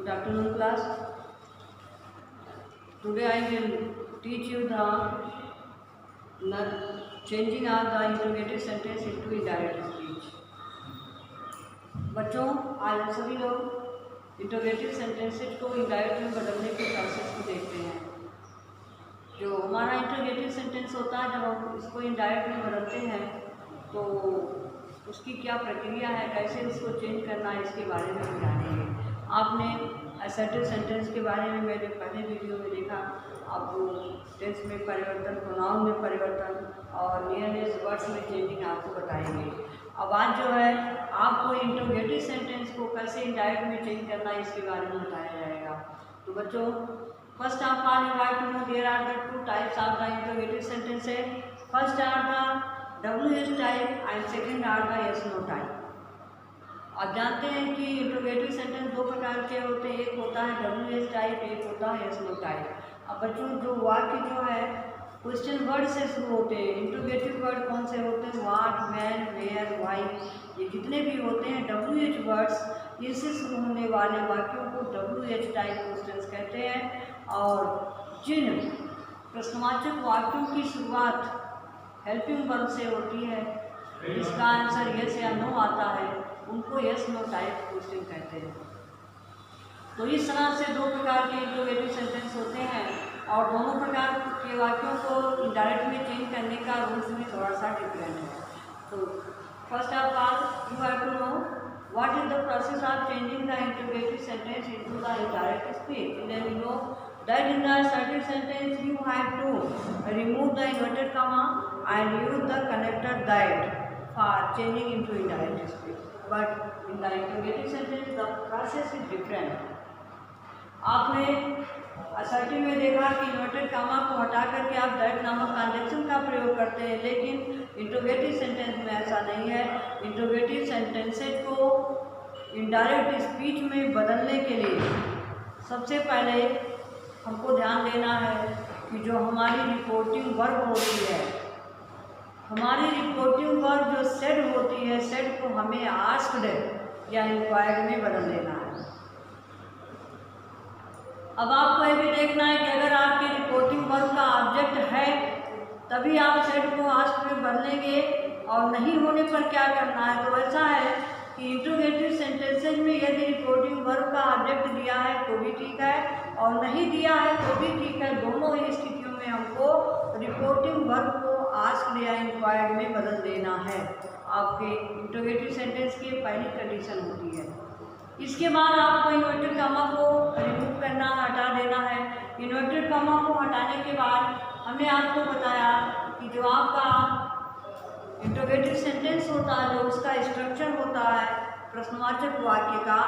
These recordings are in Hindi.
Good afternoon, class. Today I will teach you the changing of the interrogative sentence into indirect speech. बच्चों, आज हम सभी लोग इंटरोगेटिव सेंटेंसेज को इनडायरेक्ट में बदलने के प्रोसेस को देखते हैं। जो हमारा इंटरोगेटिव सेंटेंस होता है, जब हम इसको इनडायरेक्ट में बदलते हैं तो उसकी क्या प्रक्रिया है, कैसे उसको चेंज करना है, इसके बारे में हम जानेंगे। आपने असर्टिव सेंटेंस के बारे में मैंने पहले वीडियो में देखा। आपको टेंस में परिवर्तन, प्रोनाउन में परिवर्तन और नियरनेस वर्ड्स में चेंजिंग आपको बताएंगे। अब आज जो है आपको इंटरोगेटिव सेंटेंस को कैसे इनडायरेक्ट में चेंज करना है, इसके बारे में बताया जाएगा। तो बच्चों, first of all you have to know there are the two types of the interrogative sentences. First are the WH type and second are the yes no type. आप जानते हैं कि इंटरोगेटिव सेंटेंस दो प्रकार के होते हैं, एक होता है WH टाइप, एक होता है yes no टाइप। अब बच्चों, जो वाक्य जो है क्वेश्चन वर्ड से शुरू होते हैं। इंटरोगेटिव वर्ड कौन से होते हैं? व्हाट, व्हेन, वेयर, व्हाई, ये जितने भी होते हैं WH वर्ड्स, इनसे शुरू होने वाले वाक्यों को WH टाइप क्वेश्चंस कहते हैं। और जिन प्रश्नवाचक वाक्यों की शुरुआत हेल्पिंग वर्ब से होती है, जिसका आंसर यस या नो आता है, उनको यस नो टाइप क्वेश्चन कहते हैं। तो इस तरह से दो प्रकार के इंटरोगेटिव सेंटेंस होते हैं और दोनों प्रकार के वाक्यों को इनडायरेक्ट में चेंज करने का रूल्स में थोड़ा सा डिफरेंट है। तो first of all you have to know what is the process of changing the interrogative sentence into the indirect speech. Then you know that in the assertive sentence you have to remove the inverted comma and use the connector that for changing into indirect speech. But in the interrogative sentence the process is different. आपने assertive में देखा कि inverted comma को हटा करके आप that नामक कंजंक्शन का प्रयोग करते हैं, लेकिन interrogative sentence में ऐसा नहीं है। interrogative sentences को indirect speech में बदलने के लिए सबसे पहले हमको ध्यान देना है कि जो हमारी रिपोर्टिंग वर्ब होती है, हमारी रिपोर्टिंग वर्ब जो सेड होती है, सेड को हमें आस्क्ड या इंक्वायर्ड में बदल देना है। अब आपको ये भी देखना है कि अगर आपकी रिपोर्टिंग वर्ब का ऑब्जेक्ट है तभी आप सेड को आस्क्ड में बदलेंगे, और नहीं होने पर क्या करना है। तो ऐसा है कि इंटरोगेटिव सेंटेंसेज में यदि रिपोर्टिंग वर्ब का ऑब्जेक्ट दिया है तो भी ठीक है, और नहीं दिया है तो भी ठीक है। दोनों ही स्थितियों में हमको रिपोर्टिंग वर्ब को आस्क्ड या इंक्वायर्ड में बदल देना है। आपके इंटरोगेटिव सेंटेंस की पहली कंडीशन होती है। इसके बाद आपको इन्वर्टेड कॉमा को रिमूव करना, हटा देना है। इन्वर्टेड कॉमा को हटाने के बाद हमने आपको बताया कि जो आपका इंटरोगेटिव सेंटेंस होता है, जो उसका स्ट्रक्चर होता है प्रश्नवाचक वाक्य का,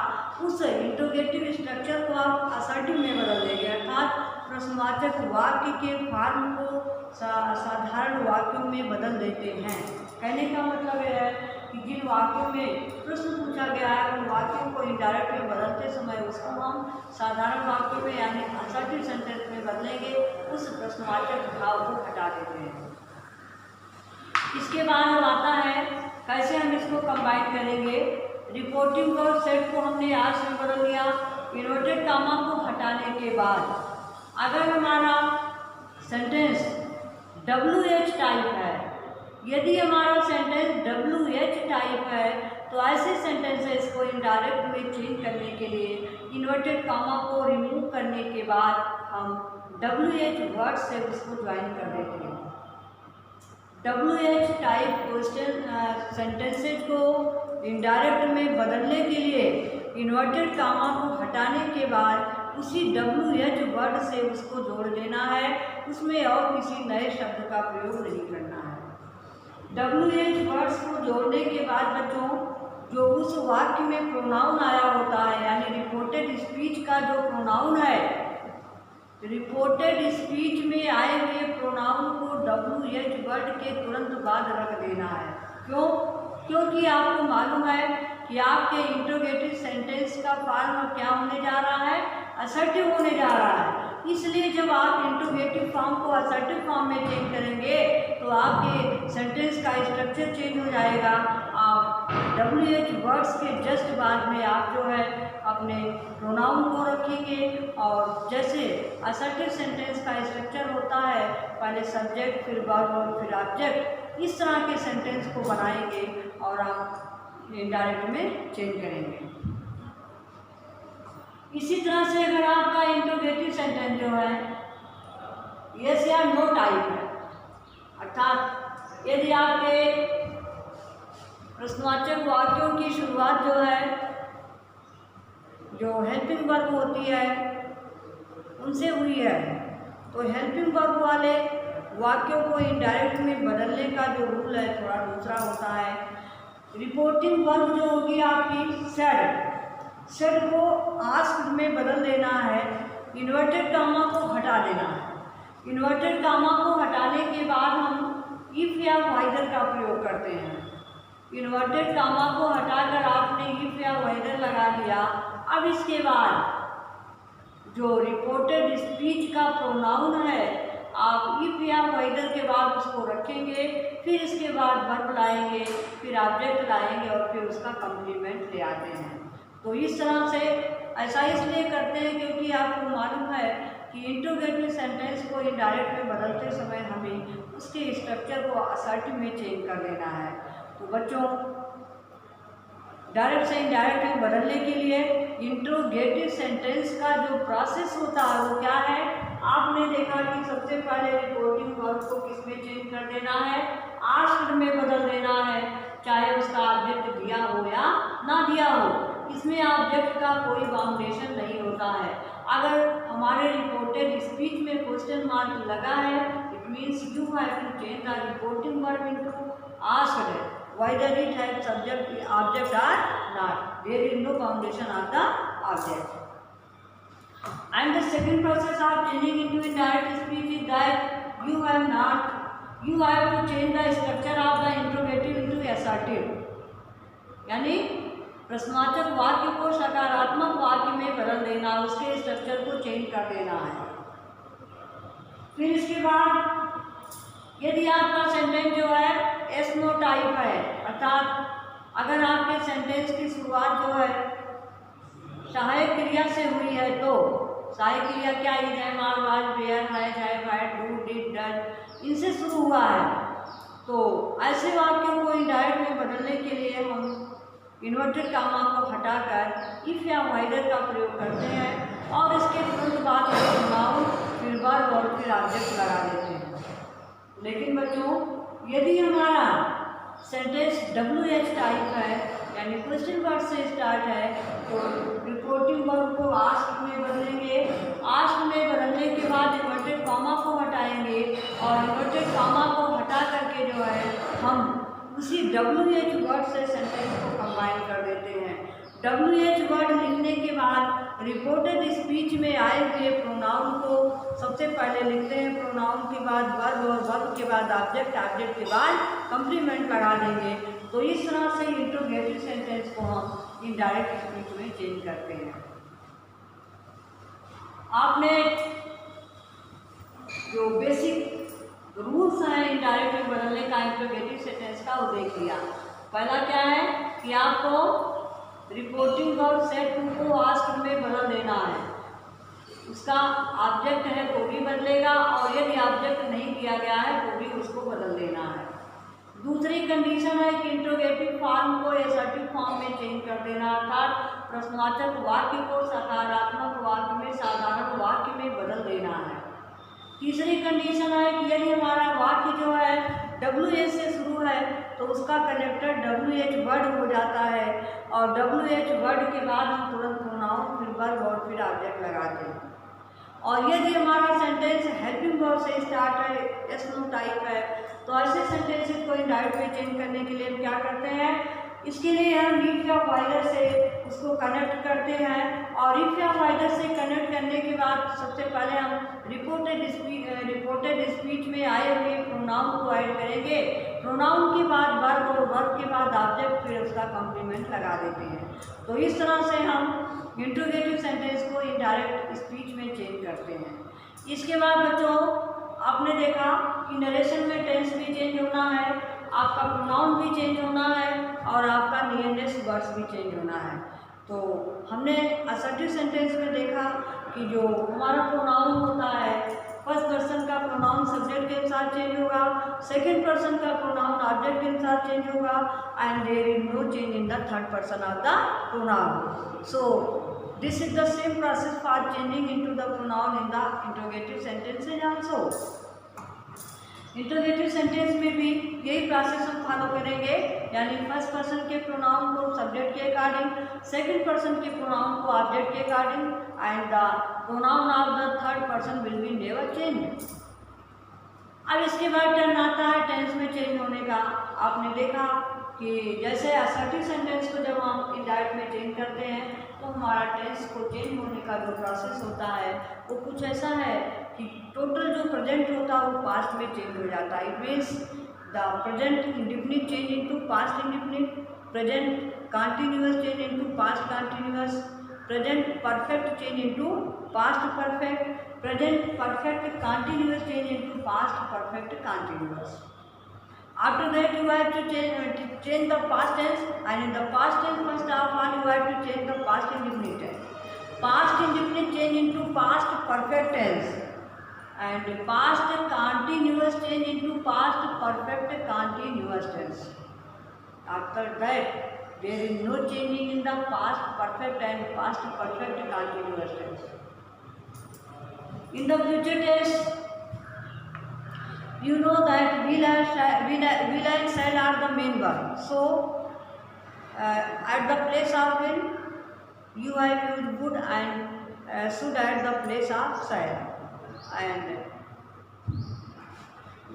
उस इंटरोगेटिव स्ट्रक्चर को आप असर्टिव में बदल देंगे, अर्थात प्रश्नवाचक वाक्य के फॉर्म को साधारण वाक्यों में बदल देते हैं। कहने का मतलब यह है कि जिन वाक्यों में प्रश्न पूछा गया है उन वाक्यों को इनडायरेक्ट में बदलते समय उसको हम साधारण वाक्यों में यानी असर्टिव सेंटेंस में बदलेंगे, उस प्रश्नवाचक भाव को हटा देते हैं। इसके बाद अब आता है कैसे हम इसको कंबाइन करेंगे। रिपोर्टिंग वर्ब सेट को हमने आज में बदल दिया। इन्वर्टेड कॉमा को हटाने के बाद अगर हमारा सेंटेंस WH टाइप है, यदि हमारा सेंटेंस WH टाइप है तो ऐसे सेंटेंसेस को इनडायरेक्ट में चेंज करने के लिए इन्वर्टेड कॉमा को रिमूव करने के बाद हम WH वर्ड से उसको ज्वाइन कर देते हैं। WH टाइप क्वेश्चन सेंटेंसेज को इनडायरेक्ट में बदलने के लिए इन्वर्टेड कॉमा को हटाने के बाद उसी WH वर्ड से उसको जोड़ देना है, उसमें और किसी नए शब्द का प्रयोग नहीं करना है। WH वर्ड्स को जोड़ने के बाद बच्चों, जो उस वाक्य में प्रोनाउन आया होता है, यानी रिपोर्टेड स्पीच का जो प्रोनाउन है, रिपोर्टेड स्पीच में आए हुए प्रोनाउन को WH वर्ड के तुरंत बाद रख देना है। क्यों? क्योंकि आपको मालूम है कि आपके इंटरोगेटिव सेंटेंस का फॉर्म क्या होने जा रहा है? असर्टिव होने जा रहा है। इसलिए जब आप इंटरोगेटिव फॉर्म को असर्टिव फॉर्म में चेंज करेंगे तो आपके सेंटेंस का स्ट्रक्चर चेंज हो जाएगा। आप WH वर्ड्स के जस्ट बाद में आप जो है अपने प्रोनाउन को रखेंगे। और जैसे असर्टिव सेंटेंस का स्ट्रक्चर होता है, पहले सब्जेक्ट फिर वर्ब और फिर ऑब्जेक्ट, इस तरह के सेंटेंस को बनाएंगे और आप इनडायरेक्ट में चेंज करेंगे। इसी तरह से अगर आपका इंट्रोगेटिव सेंटेंस जो है यस या नो टाइप है, अर्थात यदि आपके प्रश्नवाचक वाक्यों की शुरुआत जो है जो हेल्पिंग वर्ब होती है उनसे हुई है, तो हेल्पिंग वर्ब वाले वाक्यों को इनडायरेक्ट में बदलने का जो रूल है थोड़ा दूसरा होता है। रिपोर्टिंग वर्ब जो होगी आपकी सेड को आस्क्ड में बदल देना है, इन्वर्टेड कामा को हटा देना है। इन्वर्टेड कामा को हटाने के बाद हम इफ या वाइदर का प्रयोग करते हैं। इन्वर्टेड कामा को हटाकर आपने इफ या वाइदर लगा दिया। अब इसके बाद जो रिपोर्टेड स्पीच का प्रोनाउन है आप इफ या वाइदर के बाद उसको रखेंगे, फिर इसके बाद वर्ब लाएंगे, फिर ऑब्जेक्ट लाएंगे और फिर उसका कम्प्लीमेंट ले आते हैं। तो इस तरह से ऐसा इसलिए करते हैं क्योंकि आपको मालूम है कि इंट्रोगेटिव सेंटेंस को इनडायरेक्ट में बदलते समय हमें उसके स्ट्रक्चर को असर्टिव में चेंज कर देना है। तो बच्चों, डायरेक्ट से इनडायरेक्ट में बदलने के लिए इंट्रोगेटिव सेंटेंस का जो प्रोसेस होता है वो क्या है? आपने देखा कि सबसे पहले रिपोर्टिंग वर्ब को किस में चेंज कर देना है? आस्क्ड में बदल देना है, चाहे उसका ऑब्जेक्ट दिया हो या ना दिया हो। इसमें ऑब्जेक्ट का कोई बाउंडेशन नहीं होता है। अगर हमारे रिपोर्टेड स्पीच में क्वेश्चन मार्क लगा है, it means you have to change the reporting verb into asked whether it has subject, object or not. There is no foundation of the object. And the second process of changing into indirect speech is that you have to change the structure of the interrogative into assertive. यानी प्रश्नवाचक वाक्य को सकारात्मक वाक्य में बदल देना, उसके स्ट्रक्चर को चेंज कर देना है। फिर इसके बाद यदि आपका सेंटेंस जो है एस नो टाइप है, अर्थात अगर आपके सेंटेंस की शुरुआत जो है सहायक क्रिया से हुई है, तो सहायक क्रिया क्या इज है, are was were has have had do did done, इनसे शुरू हुआ है, तो ऐसे वाक्यों को इनडायरेक्ट में बदलने के लिए हम इन्वर्टेड कामा को हटाकर इफ या वाइडर का प्रयोग करते हैं और इसके तुरंत बाद नाउन फिर वर्ब और फिर ऑब्जेक्ट लगा देते हैं। लेकिन बच्चों, यदि हमारा सेंटेंस WH टाइप है यानी क्वेश्चन वर्ड से स्टार्ट है, तो रिपोर्टिंग वर्ब को आस्क्ड में बदलेंगे। आस्क्ड में बदलने के बाद इन्वर्टेड कामा को हटाएंगे और इन्वर्टेड कामा को हटा करके जो है हम उसी WH वर्ड से सेंटेंस को कंबाइन कर देते हैं। WH वर्ड लिखने के बाद रिपोर्टेड स्पीच में आए हुए प्रोनाउन को सबसे पहले लिखते हैं, प्रोनाउन के बाद वर्ब और वर्ब के बाद ऑब्जेक्ट, ऑब्जेक्ट के बाद कम्प्लीमेंट लगा देंगे। तो इस तरह से इंट्रोगेटिव सेंटेंस को हम इनडायरेक्ट स्पीच में चेंज करते हैं। आपने जो बेसिक रूल्स हैं इनडायरेक्ट में बदलने का इंट्रोगेटिव सेंटेंस का वो देख लिया। पहला क्या है कि आपको रिपोर्टिंग वर्ब सेड टू को आस्क्ड में बदल देना है, उसका ऑब्जेक्ट है तो भी बदलेगा और यदि ऑब्जेक्ट नहीं दिया गया है तो भी उसको बदल देना है। दूसरी कंडीशन है कि इंट्रोगेटिव फॉर्म को असर्टिव फॉर्म में चेंज कर देना, अर्थात प्रश्नवाचक वाक्य को सकारात्मक वाक्य में साधारण वाक्य में बदल देना है। तीसरी कंडीशन है कि यदि हमारा वाक्य जो है WH से शुरू है तो उसका कनेक्टर WH वर्ड हो जाता है और WH वर्ड के बाद हम तुरंत प्रोनाउन फिर वर्ब और फिर ऑब्जेक्ट लगाते हैं। और यदि हमारा सेंटेंस हेल्पिंग वर्ब से स्टार्ट है, एस नो टाइप है, तो ऐसे सेंटेंसेस को इनडायरेक्ट में चेंज करने के लिए हम क्या करते हैं, इसके लिए हम इफ या वाइडर से उसको कनेक्ट करते हैं और इफ या वाइडर से कनेक्ट करने के बाद सबसे पहले हम रिपोर्टेड स्पीच में आए हुए प्रोनाउन को ऐड करेंगे। प्रोनाउन के बाद वर्ब और वर्ब के बाद ऑब्जेक्ट, फिर उसका कॉम्प्लीमेंट लगा देते हैं। तो इस तरह से हम इंट्रोगेटिव सेंटेंस को इनडायरेक्ट स्पीच में चेंज करते हैं। इसके बाद बच्चों, आपने देखा कि नरेशन में टेंस भी चेंज होना है। आपका प्रोनाउन भी चेंज होना है और आपका नियरनेस वर्ड्स भी चेंज होना है। तो हमने असर्टिव सेंटेंस में देखा कि जो हमारा प्रोनाउन होता है, फर्स्ट पर्सन का प्रोनाउन सब्जेक्ट के साथ चेंज होगा, सेकंड पर्सन का प्रोनाउन ऑब्जेक्ट के साथ चेंज होगा, and there is no change in the third person of the pronoun. So this is the same process for changing into the pronoun in the interrogative sentences also. Interrogative sentence में भी यही प्रोसेस हम फॉलो करेंगे, यानी फर्स्ट पर्सन के प्रोनाउन को सब्जेक्ट के अकॉर्डिंग, सेकंड पर्सन के प्रोनाउन को ऑब्जेक्ट के according, and the pronoun of the third person will be never change. अब इसके बाद टर्न आता है टेंस में चेंज होने का। आपने देखा कि जैसे असर्टिव सेंटेंस को जब हम इनडायरेक्ट में चेंज करते हैं तो हमारा टेंस को चेंज होने का जो प्रोसेस होता है वो कुछ ऐसा है कि टोटल जो प्रेजेंट होता है वो पास्ट में चेंज हो जाता है। It means the present indefinite change into past indefinite, present continuous change into past continuous, present perfect change into past perfect, present perfect continuous change into past perfect continuous. After that you have to change the past tense, and in the past tense first of all you have to change the past indefinite tense. Past indefinite change into past perfect tense, and past continuous change into past perfect continuous tense. After that there is no changing in the past perfect and past perfect continuous tense. In the future tense, you know that will and shall are the main verb. So at the place of will you have used would and should at the place of shall. And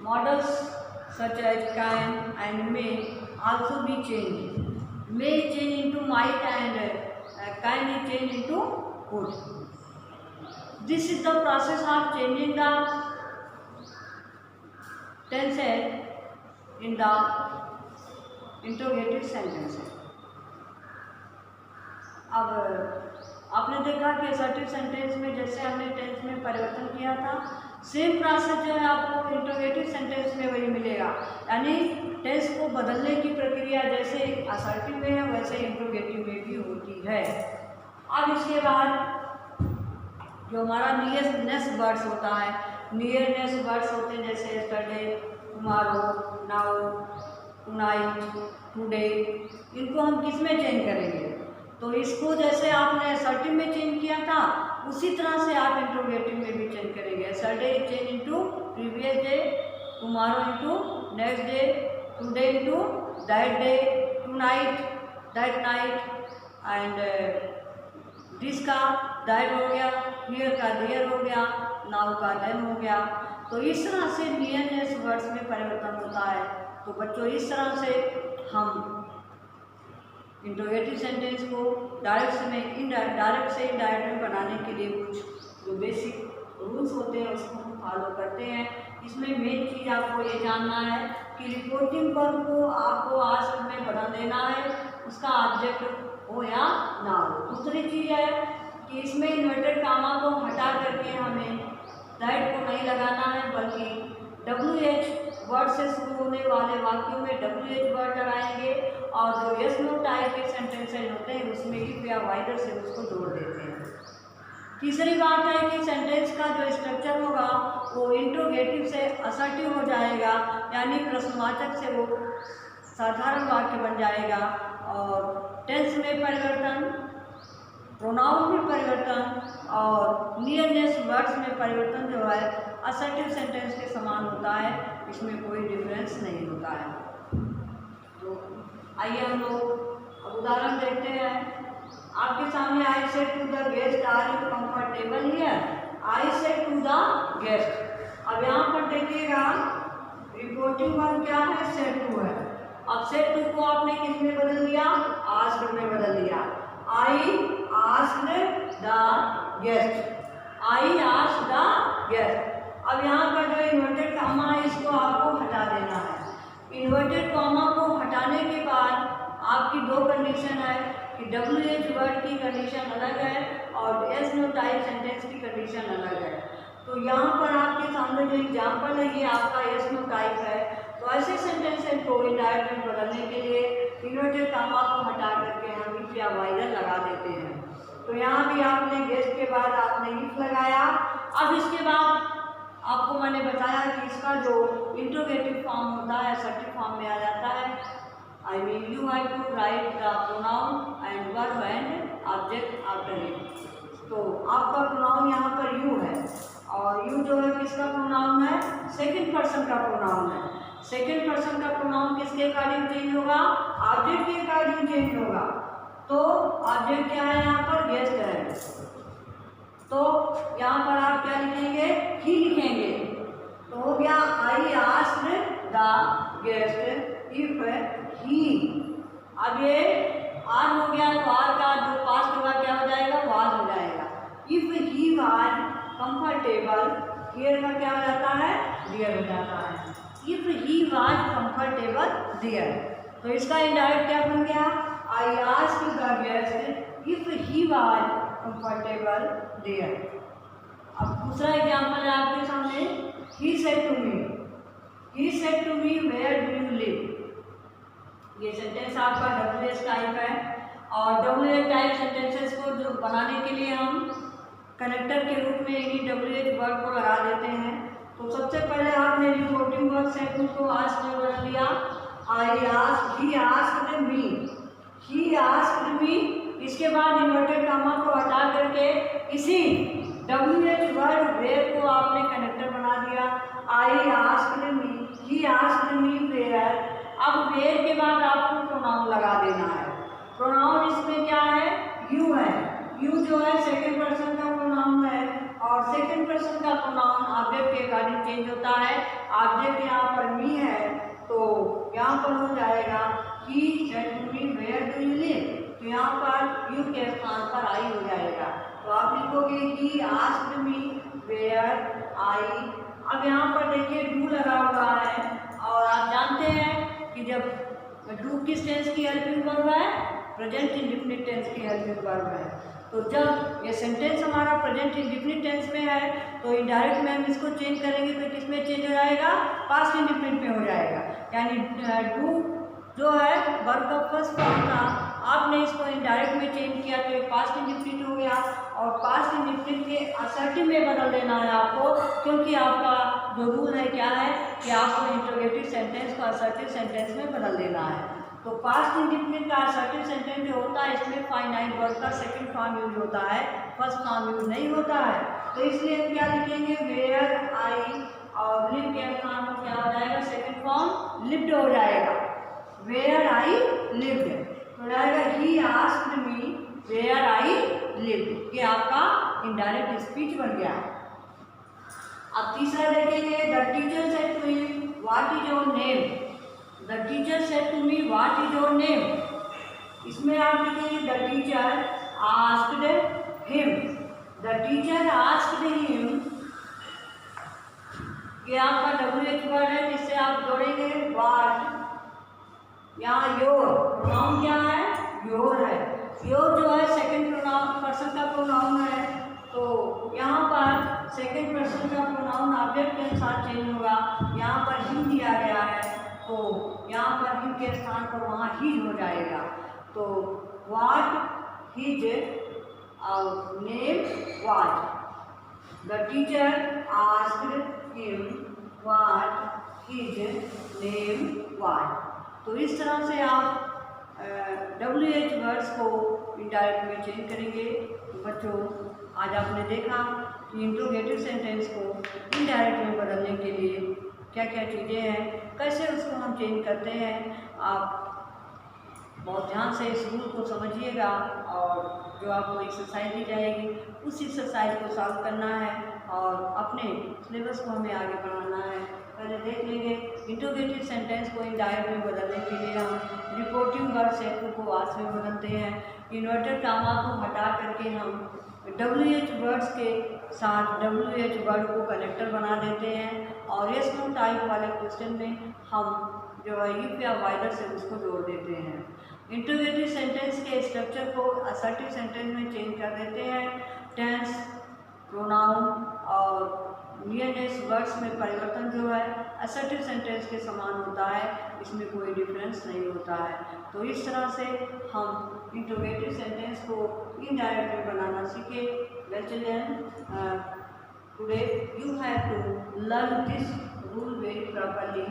models such as can and may also be changed. May change into might and can be changed into would. This is the process of changing the tenses in the interrogative sentence है। अब आपने देखा कि असर्टिव सेंटेंस में जैसे हमने टेंस में परिवर्तन किया था, सेम प्रोसेस जो है आपको इंट्रोगेटिव सेंटेंस में वही मिलेगा, यानी टेंस को बदलने की प्रक्रिया जैसे असर्टिव में है वैसे इंट्रोगेटिव में भी होती है। अब इसके बाद जो हमारा नियरनेस वर्ड्स होता है, नियरनेस वर्ड्स होते हैं जैसे yesterday, tomorrow, now, tonight, today, इनको हम किस में चेंज करेंगे? तो इसको जैसे आपने असर्टिव में चेंज किया था उसी तरह से आप इंट्रोगेटिव में भी चेंज करेंगे। Yesterday change into previous day, tomorrow into next day, today into that day, tonight that night, and this का दैट हो गया, हियर का देयर हो गया, नाउ का देन हो गया। तो इस तरह से नियरनेस वर्ड्स में परिवर्तन होता है। तो बच्चों इस तरह से हम इंट्रोगेटिव सेंटेंस को डायरेक्ट से इनडायरेक्ट में बनाने के लिए कुछ जो बेसिक रूल्स होते हैं उसको हम फॉलो करते हैं। इसमें मेन चीज़ आपको ये जानना है कि रिपोर्टिंग वर्ब को आपको आज में बदल देना है, उसका ऑब्जेक्ट हो या ना हो। दूसरी चीज़ है कि इसमें इन्वर्टेड कामा को हटा करके हमें दैट को नहीं लगाना है, बल्कि WH वर्ड से शुरू होने वाले वाक्यों में WH वर्ड लगाएंगे, और जो यस नो टाइप के सेंटेंसेज होते हैं उसमें इफ या वाइडर से उसको जोड़ देते हैं। तीसरी बात है कि सेंटेंस का जो स्ट्रक्चर होगा वो इंट्रोगेटिव से असर्टिव हो जाएगा, यानी प्रश्नवाचक से वो साधारण वाक्य बन जाएगा, और टेंस में परिवर्तन, प्रोनाउन में परिवर्तन और नियरनेस वर्ड्स में परिवर्तन जो है असर्टिव सेंटेंस के समान होता है, इसमें कोई डिफरेंस नहीं होता है। तो आइए हम लोग अब उदाहरण देखते हैं। आपके सामने I said to the guest are you comfortable here, I said to the guest. अब यहाँ पर देखिएगा रिपोर्टिंग वर्ब क्या है, सेड टू है। अब सेड टू को आपने किस में बदल दिया, आस्क्ड में बदल दिया। I asked the guest, I asked the guest. अब यहाँ पर जो इन्वर्टेड कॉमा है इसको आपको हटा देना है। इन्वर्टेड कॉमा को हटाने के बाद आपकी दो कंडीशन है कि WH वर्ड की कंडीशन अलग है और एस नो टाइप सेंटेंस की कंडीशन अलग है। तो यहाँ पर आपके सामने जो एग्जाम्पल है ये आपका एस नो टाइप है। तो ऐसे सेंटेंसेस को इनडायरेक्ट में बदलने के लिए इन्वर्टेड कामा को हटा करके हम इफ या वाइदर लगा देते हैं। तो यहाँ भी आपने गेस्ट के बाद आपने इफ लगाया। अब इसके बाद आपको मैंने बताया कि इसका जो इंट्रोगेटिव फॉर्म होता है असर्टिव फॉर्म में आ जाता है। I mean you have to write the pronoun and verb and object after it. तो आपका प्रोनाउन यहाँ पर यू है और यू जो है किसका प्रोनाउन है? सेकंड पर्सन का प्रोनाउन है। सेकंड पर्सन का प्रोनाउन किसके अकॉर्डिंग चेंज होगा? ऑब्जेक्ट के अकॉर्डिंग चेंज होगा। तो ऑब्जेक्ट क्या है यहाँ पर? गेस्ट है। तो यहाँ पर आप क्या लिखेंगे? ही लिखेंगे। तो हो गया I asked the guest if ही। अब ये आज हो गया तो आज का जो पास्ट होगा क्या हो जाएगा? वाज हो जाएगा। If he was comfortable, here का क्या हो जाता है? डियर हो जाता है। If he was comfortable dear, तो इसका इनडायरेक्ट क्या बन गया? I asked the guest if he was comfortable dear. अब दूसरा एग्जाम्पल है आपके सामने। He said to me, he said to me where do you live. ये सेंटेंस आपका WH टाइप है और WH टाइप सेंटेंसेस को जो बनाने के लिए हम कनेक्टर के रूप में इन्हीं WH वर्ड को लगा देते हैं। तो सबसे पहले आपने रिपोर्टिंग वर्ड सेंटेंस को आस्क्ड में बदल दिया। I asked, he asked me, he asked मी। इसके बाद इन्वर्टेड कामा को हटा करके इसी WH वर्ड वेयर को आपने कनेक्टर बना दिया। I asked me, he asked me where. अब वेयर के बाद आपको प्रोनाउन लगा देना है। प्रोनाउन इसमें क्या है? यू है। यू जो है सेकंड पर्सन का प्रोनाउन है और सेकंड पर्सन का प्रोनाउन ऑब्जेक्ट के अकॉर्डिंग चेंज होता है। ऑब्जेक्ट यहाँ पर मी है तो यहाँ पर हो जाएगा he said to me where do you live. तो यहाँ पर यू के स्थान पर आई हो जाएगा। तो आप लिखोगे ही आस्क्ड मी वेयर आई। अब यहाँ पर देखिए डू लगा हुआ है और आप जानते हैं कि जब डू किस टेंस की हेल्पिंग वर्ब है? प्रेजेंट इंडेफिनिट टेंस की हेल्पिंग वर्ब है। तो जब ये सेंटेंस हमारा प्रेजेंट इंडेफिनिट टेंस में है तो इनडायरेक्ट में हम इसको चेंज करेंगे तो किस में चेंज हो जाएगा? पास्ट इंडेफिनिट में हो जाएगा। यानी डू जो है वर्ब का फर्स्ट फॉर्म था, आपने इसको इनडायरेक्ट में चेंज किया तो ये पास्ट इंडेफिनिट हो गया और पास्ट इंडेफिनिट के असर्टिव में बदल देना है आपको, क्योंकि आपका जो रूल है क्या है कि आपको इंट्रोगेटिव सेंटेंस को असर्टिव सेंटेंस में बदल देना है। तो पास्ट इंडेफिनिट का असर्टिव सेंटेंस जो होता है इसमें फाइनाइट वर्ब का सेकंड फॉर्म यूज होता है, फर्स्ट फॉर्म यूज नहीं होता है। तो इसलिए हम क्या लिखेंगे? वेयर आई और लिव के स्थान पर क्या हो जाएगा? सेकंड फॉर्म लिव्ड हो जाएगा। वेयर आई लिव्ड तो जाएगा he asked me where I lived. ये आपका इनडायरेक्ट स्पीच बन गया। अब तीसरा देखेंगे। The teacher said to him what is your name. The teacher said to me what is your name. इसमें आप लिखेंगे the teacher asked him. The teacher asked him, ये आपका WH वर्ड है जिससे आप जोड़ेंगे व्हाट। यहाँ योर प्रोनाउन क्या है? योर है। योर जो है सेकंड पर्सन का प्रोनाउन है तो यहाँ पर सेकंड पर्सन का प्रोनाउन ऑब्जेक्ट के साथ चेंज होगा। यहाँ पर ही दिया गया है तो यहाँ पर ही के स्थान पर वहाँ ही हो जाएगा। तो what his name was. The teacher asked him what his name was. तो इस तरह से आप WH वर्ड्स को इनडायरेक्ट में चेंज करेंगे। तो बच्चों आज आपने देखा कि इंट्रोगेटिव सेंटेंस को इनडायरेक्ट में बदलने के लिए क्या क्या चीज़ें हैं, कैसे उसको हम चेंज करते हैं। आप बहुत ध्यान से इस रूल को समझिएगा और जो आपको एक्सरसाइज दी जाएगी उस एक्सरसाइज को सॉल्व करना है और अपने सिलेबस को हमें आगे बढ़ाना है। पहले देख लेंगे इंट्रोगेटिव सेंटेंस को इनडायरेक्ट में बदलने के लिए हम रिपोर्टिंग वर्ड सेट को वास में बदलते हैं। इन्वर्टेड कामा को हटा करके हम WH वर्ड्स के साथ WH वर्ड को कनेक्टर बना देते हैं और yes no टाइप वाले क्वेश्चन में हम जो है इफ या वाइदर से उसको जोड़ देते हैं। इंट्रोगेटिव सेंटेंस के स्ट्रक्चर को असर्टिव सेंटेंस में चेंज कर देते हैं। टेंस प्रोनाउन और नियरनेस वर्ड्स में परिवर्तन जो है असर्टिव सेंटेंस के समान होता है, इसमें कोई डिफरेंस नहीं होता है। तो इस तरह से हम इंट्रोगेटिव सेंटेंस को इनडायरेक्ट में बनाना सीखे। Well children, today you have to learn this rule very properly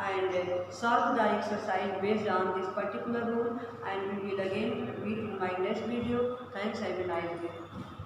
and solve the exercise based on this particular rule, and we will again meet in my next video. Thanks, have a nice day.